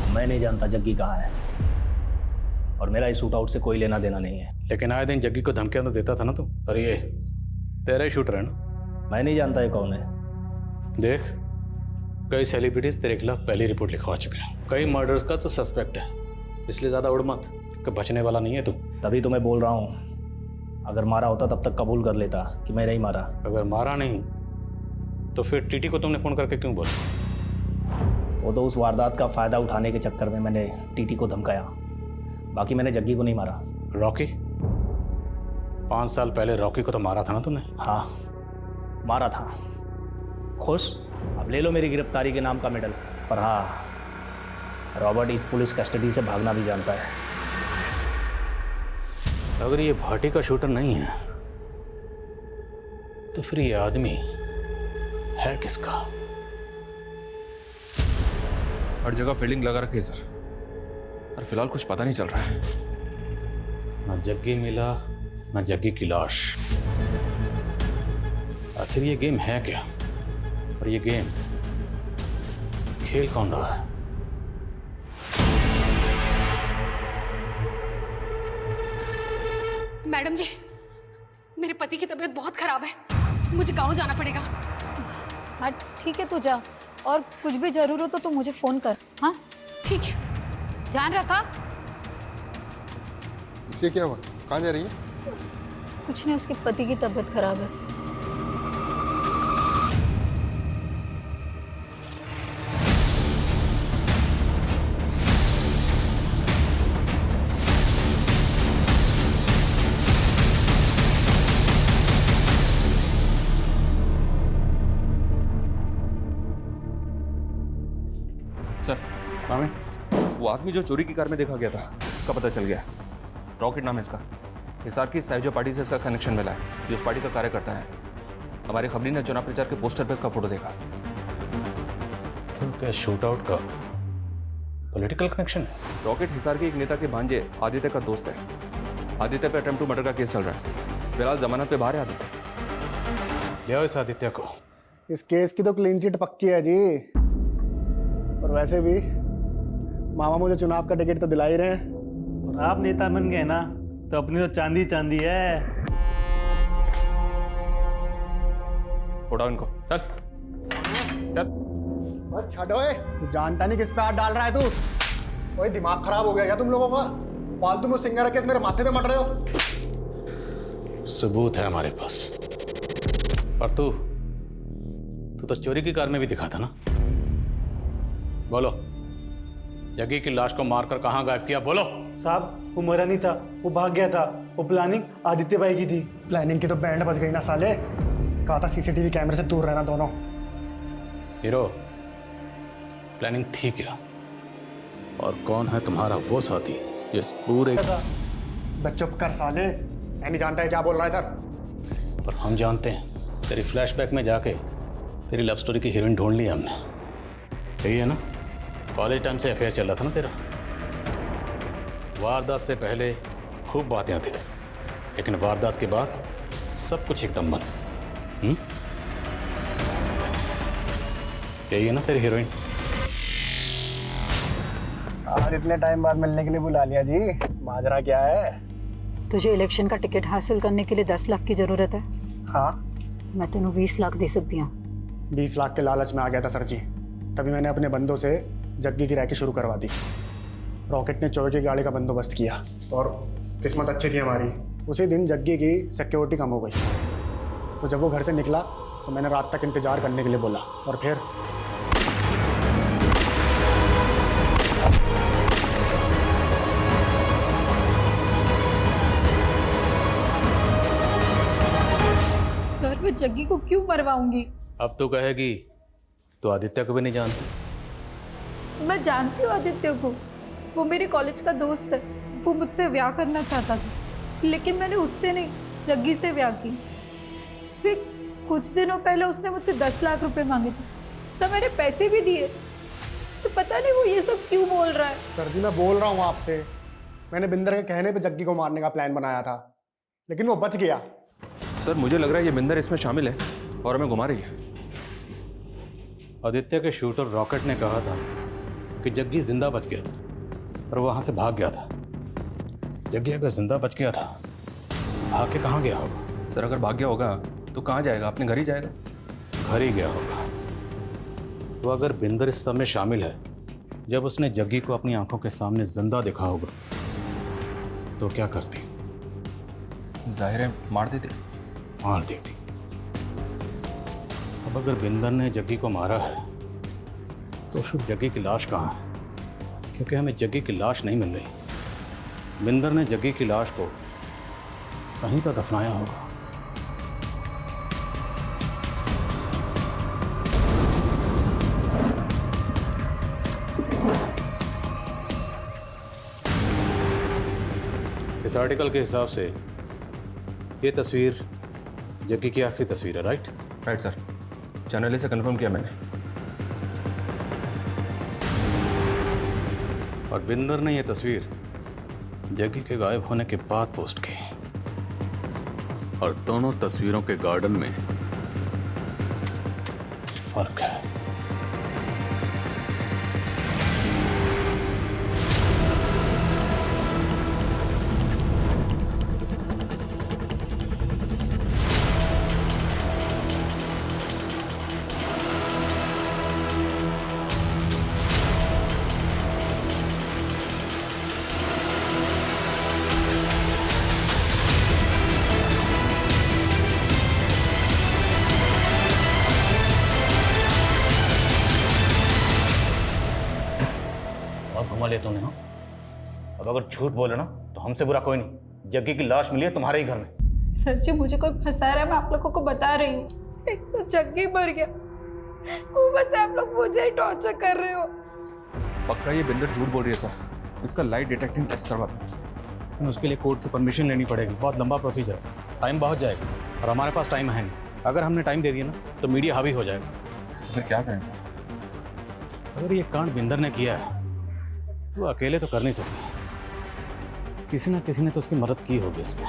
मैं नहीं जानता जग्गी कहाँ है, और मेरा इस शूट आउट से कोई लेना देना नहीं है। लेकिन आए दिन जग्गी को धमकियां तो देता था ना तू। और ये तेरा ही शूटर है ना? मैं नहीं जानता ये कौन है। देख, कई सेलिब्रिटीज तेरे खिलाफ पहली रिपोर्ट लिखवा चुके हैं, कई मर्डर्स का तो सस्पेक्ट है, इसलिए ज्यादा उड़ मत कि बचने वाला नहीं है तू। तभी तो मैं बोल रहा हूँ, अगर मारा होता तब तक कबूल कर लेता कि मैं नहीं मारा। अगर मारा नहीं तो फिर टीटी को तुमने फोन करके क्यों बोला? वो तो उस वारदात का फायदा उठाने के चक्कर में मैंने टीटी को धमकाया, बाकी मैंने जग्गी को नहीं मारा। रॉकी? 5 साल पहले रॉकी को तो मारा था ना तुमने? हाँ, मारा था। खुश? अब ले लो मेरी गिरफ्तारी के नाम का मेडल। पर हाँ, रॉबर्ट इस पुलिस कस्टडी से भागना भी जानता है। अगर ये भाटी का शूटर नहीं है तो फिर ये आदमी है किसका? हर जगह फील्डिंग लगा रखी है सर, पर फिलहाल कुछ पता नहीं चल रहा है। ना जग्गी मिला, ना जग्गी की लाश। आखिर ये गेम है क्या? और ये गेम खेल कौन रहा है? मैडम जी, मेरे पति की तबीयत बहुत खराब है, मुझे गांव जाना पड़ेगा। हाँ ठीक है, तू जा, और कुछ भी जरूर हो तो मुझे फोन कर। हाँ ठीक है, ध्यान रखा। इससे क्या हुआ? कहाँ जा रही है? कुछ नहीं, उसके पति की तबीयत खराब है। सर, वो आदमी जो चोरी की कार में देखा गया था, उसका पता चल गया। रॉकेट नाम है इसका। हिसार की साइजो पार्टी से इसका कनेक्शन मिला है। ये उस पार्टी का कार्य करता है। हमारी खबरी ने चुनाव प्रचार के पोस्टर पे इसका फोटो देखा। तो क्या शूट आउट का पॉलिटिकल कनेक्शन है? रॉकेट हिसार के एक नेता के भांजे आदित्य का दोस्त है। आदित्य पे अटेम्प्ट टू मर्डर का केस चल रहा है। फिलहाल जमानत पे बाहर है आदित्य। ले आओ इस आदित्य को। इस केस की तो क्लीन चिट पक्की है जी। और वैसे भी मामा मुझे चुनाव का टिकट तो दिला ही रहे हैं। और आप नेता बन गए ना, तो अपनी तो चांदी चांदी है। उठाओ इनको, चल चल। बस छठो, तू जानता नहीं किस पे हाथ डाल रहा है तू। कोई दिमाग खराब हो गया क्या तुम लोगों का? फालतू में सिंगर केस मेरे माथे पे मट रहे हो। सबूत है हमारे पास। और तू तो चोरी की कार में भी दिखा था ना? बोलो, जग्गी की लाश को मारकर कहां गायब किया? बोलो। साहब, वो मरा नहीं था, वो भाग गया था। वो प्लानिंग आदित्य भाई की थी। प्लानिंग की तो बैंड बज गई ना साले। कहा था सीसीटीवी कैमरे से दूर रहना दोनों। हीरो, प्लानिंग थी क्या? और कौन है तुम्हारा वो साथी जिस पूरे... बस चुप कर साले, मैं नहीं जानता है क्या बोल रहा है सर। पर हम जानते हैं। तेरी फ्लैशबैक में जाके तेरी लव स्टोरी की हीरोइन ढूंढ ली हमने। यही है ना? कॉलेज टाइम से अफेयर चल रहा था ना तेरा। वारदात से पहले खूब बातें होती थी, लेकिन वारदात के बाद सब कुछ एकदम बंद। यही है ना तेरी हीरोइन? आज इतने टाइम बाद मिलने के लिए बुला लिया जी। माजरा क्या है? तुझे इलेक्शन का टिकट हासिल करने के लिए 10 लाख की जरूरत है। हाँ, मैं तेनों 20 लाख दे सकती हूँ। 20 लाख के लालच में आ गया था सर जी, तभी मैंने अपने बंदों से जग्गी की रैकी शुरू करवा दी। रॉकेट ने चोर की गाड़ी का बंदोबस्त किया और किस्मत अच्छी थी हमारी। उसी दिन जग्गी की सिक्योरिटी कम हो गई, तो जब वो घर से निकला तो मैंने रात तक इंतजार करने के लिए बोला। और फिर सर, मैं जग्गी को क्यों मरवाऊंगी? अब तो कहेगी तो आदित्य को भी नहीं जानती। मैं जानती हूँ आदित्य को, वो मेरे कॉलेज का दोस्त है। वो मुझसे ब्याह करना चाहता था, लेकिन मैंने उससे नहीं, जग्गी से ब्याह की। फिर कुछ दिनों पहले उसने मुझसे 10 लाख रुपए मांगे थे। सर, मैंने पैसे भी दिए, तो पता नहीं वो ये सब क्यों बोल रहा है। सर जी, मैं बोल रहा हूँ आपसे, मैंने बिंदर के कहने पे जग्गी को मारने का प्लान बनाया था, लेकिन वो बच गया। सर, मुझे लग रहा है ये बिंदर इसमें शामिल है और हमें घुमा रही है। आदित्य के शूटर रॉकेट ने कहा था कि जग्गी जिंदा बच गया था, पर वहां से भाग गया था। जग्गी अगर जिंदा बच गया था, भाग के कहाँ गया होगा? सर, अगर भाग गया होगा तो कहाँ जाएगा? अपने घर ही जाएगा। घर ही गया होगा। तो अगर बिंदर इस सब में शामिल है, जब उसने जग्गी को अपनी आंखों के सामने जिंदा देखा होगा, तो क्या करती? जाहिर है मार देती। मार देती। अब अगर बिंदर ने जग्गी को मारा है, तो फिर जग्गी की लाश कहाँ है? क्योंकि हमें जग्गी की लाश नहीं मिल रही। बिंदर ने जग्गी की लाश को कहीं तो दफनाया होगा। इस आर्टिकल के हिसाब से ये तस्वीर जग्गी की आखिरी तस्वीर है, राइट? राइट सर, चैनल से कंफर्म किया मैंने। और बिंदर ने यह तस्वीर जग्गी के गायब होने के बाद पोस्ट की, और दोनों तस्वीरों के गार्डन में फर्क है। घुमा ले तूने। हाँ, अब अगर झूठ बोले ना तो हमसे बुरा कोई नहीं। जग्गी की लाश मिली है तुम्हारे ही घर में। सर जी मुझे कोई फंसा रहा है, मैं आप लोगों को बता रही हूँ। एक तो जग्गी मर गया, ऊपर से आप लोग मुझे ही टॉर्चर कर रहे हो। पक्का ये बिंदर झूठ बोल रही है सर। इसका लाइट डिटेक्टिंग टेस्ट करवा दो। उसके लिए कोर्ट की परमिशन लेनी पड़ेगी, बहुत लंबा प्रोसीजर है, टाइम बहुत जाएगा और हमारे पास टाइम है नहीं। अगर हमने टाइम दे दिया ना तो मीडिया हावी हो जाएगा। तो फिर क्या करें सर? अगर ये कांड बिंदर ने किया है तो अकेले तो कर नहीं सकती, किसी ना किसी ने तो उसकी मदद की होगी इसमें।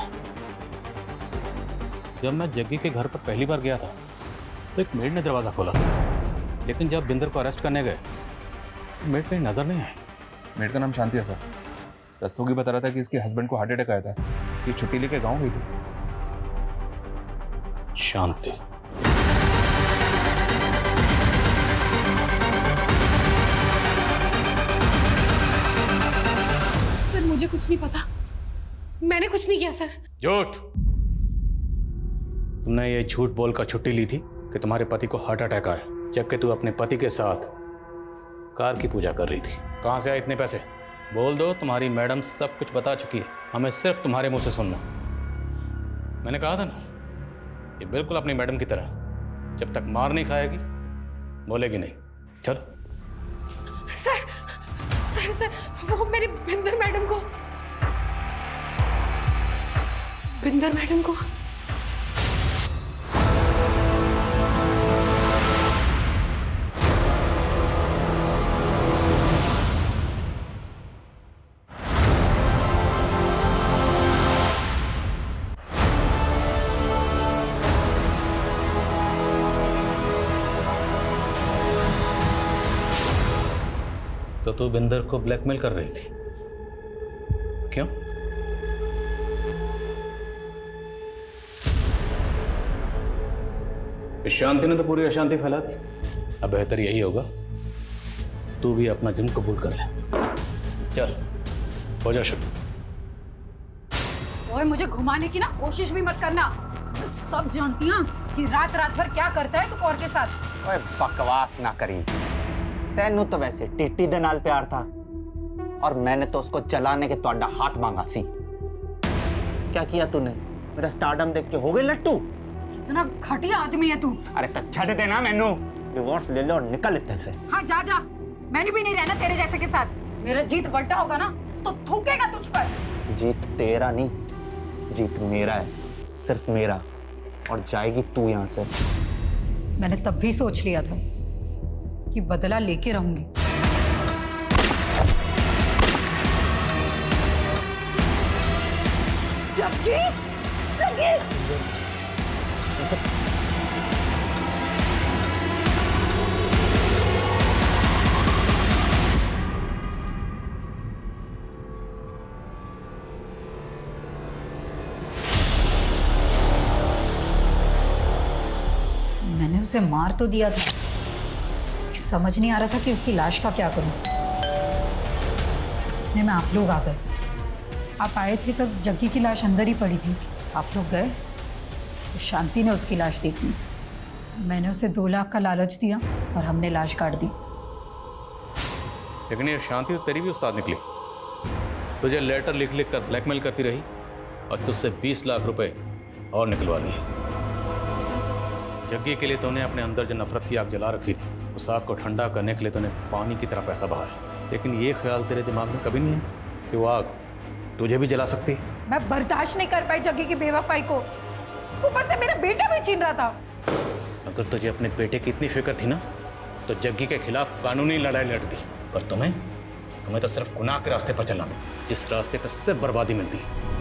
जब मैं जग्गी के घर पर पहली बार गया था तो एक मेड ने दरवाज़ा खोला था, लेकिन जब बिंदर को अरेस्ट करने गए तो मेड कहीं नजर नहीं आई। मेड का नाम शांति है सर। रस्तोगी बता रहा था कि इसके हस्बैंड को हार्ट अटैक आया था, ये छुट्टी लेके गाँव गई थी। शांति? सर मुझे कुछ नहीं पता, मैंने कुछ नहीं किया सर। झूठ! तुमने ये झूठ बोलकर छुट्टी ली थी कि तुम्हारे पति को हार्ट अटैक आया, जबकि तू अपने पति के साथ कार की पूजा कर रही थी। कहाँ से आए इतने पैसे? बोल दो, तुम्हारी मैडम सब कुछ बता चुकी है, हमें सिर्फ तुम्हारे मुंह से सुनना। मैंने कहा था ना, ये बिल्कुल अपनी मैडम की तरह, जब तक मार नहीं खाएगी बोलेगी नहीं। चल। सर सर सर वो मेरी बिंदर मैडम को तो तू बिंदर को ब्लैकमेल कर रही थी, क्यों? इस शांति ने तो पूरी अशांति फैला दी। अब बेहतर यही होगा तू भी अपना जुर्म कबूल कर ले। चल हो जा शुरू। ओए मुझे घुमाने की ना कोशिश भी मत करना, सब जानती हूँ कि रात रात भर क्या करता है तू कौर के साथ। ओए बकवास ना करी, तेनू तो वैसे टिट्टी दे नाल प्यार था और मैंने तो उसको जलाने के तोड़ा हाथ मांगा सी। क्या किया तूने? मेरा स्टारडम देख के हो गए लट्टू? इतना घटिया आदमी है तू। अरे तो छड़ देना मैनू, डिवोर्स ले लो और निकल इत्ते से। हाँ जा जा, मैंने भी नहीं रहना तेरे जैसे के साथ। मेरा जीत बल्टा होगा ना तो थूकेगा तुझ पर। जीत तेरा नहीं, जीत मेरा है, सिर्फ मेरा, और जाएगी तू यहाँ से। मैंने तब भी सोच लिया था कि बदला लेके रहूंगी। जग्गी, जग्गी! मैंने उसे मार तो दिया था, समझ नहीं आ रहा था कि उसकी लाश का क्या करूं। इतने में आप लोग आ गए। आप आए थे तब जग्गी की लाश अंदर ही पड़ी थी। आप लोग गए तो शांति ने उसकी लाश देखी। मैंने उसे 2 लाख का लालच दिया और हमने लाश काट दी। लेकिन ये शांति तो तेरी भी उस्ताद निकली। तुझे लेटर लिख लिख कर ब्लैकमेल करती रही और तुझसे 20 लाख रुपए और निकलवा लिए। जग्गी के लिए तूने अपने अंदर जो नफरत की आग जला रखी थी, उस आग को ठंडा करने के लिए तूने पानी की तरह पैसा बहाया। लेकिन ये ख्याल तेरे दिमाग में कभी नहीं है कि वो आग तुझे भी जला सकती है। मैं बर्दाश्त नहीं कर पाई जग्गी की बेवफाई को। ऊपर से मेरा बेटा भी छीन रहा था। अगर तुझे अपने बेटे की इतनी फिक्र थी ना तो जग्गी के खिलाफ कानूनी लड़ाई लड़ती, पर तुम्हें तुम्हें तो सिर्फ गुनाह के रास्ते पर चलना था, जिस रास्ते पर सिर्फ बर्बादी मिलती है।